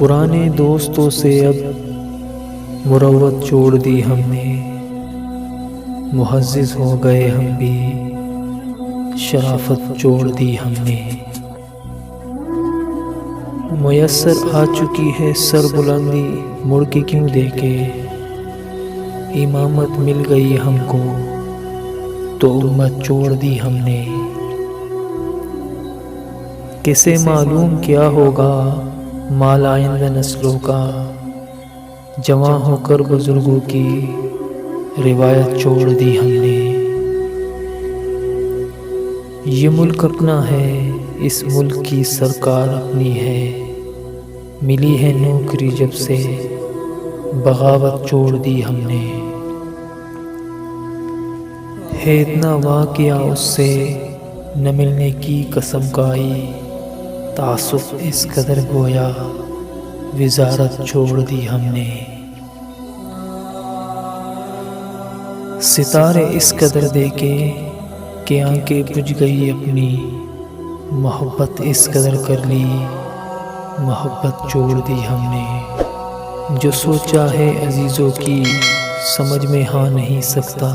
पुराने दोस्तों से अब मुरव्वत छोड़ दी हमने, मुहज़्ज़िज़ हो गए हम भी, शराफत छोड़ दी हमने। मुयस्सर आ चुकी है सरबुलंदी, मुड़ के क्यों देखे, इमामत मिल गई हमको तो उम्मत छोड़ दी हमने। किसे मालूम क्या होगा माल आइंदा नस्लों का, जवां होकर बुजुर्गों की रिवायत छोड़ दी हमने। ये मुल्क अपना है, इस मुल्क की सरकार अपनी है, मिली है नौकरी जब से बगावत छोड़ दी हमने। है इतना वाक़या उससे न मिलने की कसम खाई, तासुफ इस कदर गोया विज़ारत छोड़ दी हमने। सितारे इस कदर देखे कि आंखें बुझ गई अपनी, मोहब्बत इस कदर कर ली मोहब्बत छोड़ दी हमने। जो सोचा है अजीज़ों की समझ में हाँ नहीं सकता,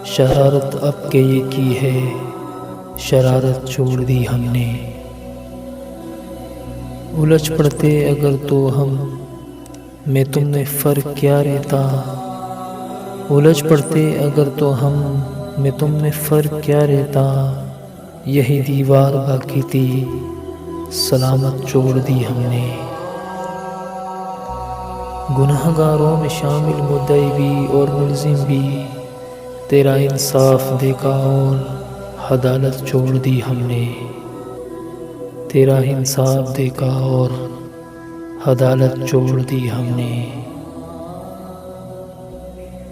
शरारत अब के ये की है शरारत छोड़ दी हमने। उलझ पड़ते अगर तो हम में तुम में फ़र्क क्या रहता, उलझ पड़ते अगर तो हम में तुम में फ़र्क क्या रहता। यही दीवार बाकी थी सलामत छोड़ दी हमने। गुनहगारों में शामिल मुद्दई भी और मुल्ज़िम भी, तेरा इंसाफ देखा और अदालत छोड़ दी हमने। तेरा इंसाफ देखा और अदालत छोड़ दी हमने।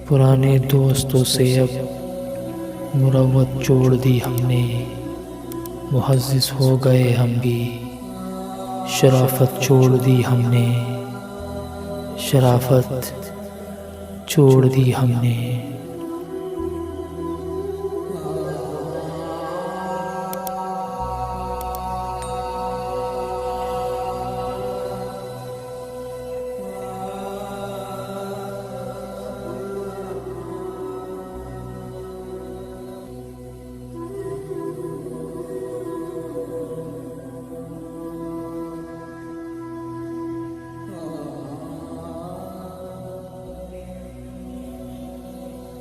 पुराने दोस्तों से अब मुरव्वत छोड़ दी हमने, मुहज़्ज़िज़ हो गए हम भी, शराफत छोड़ दी हमने। शराफत छोड़ दी हमने।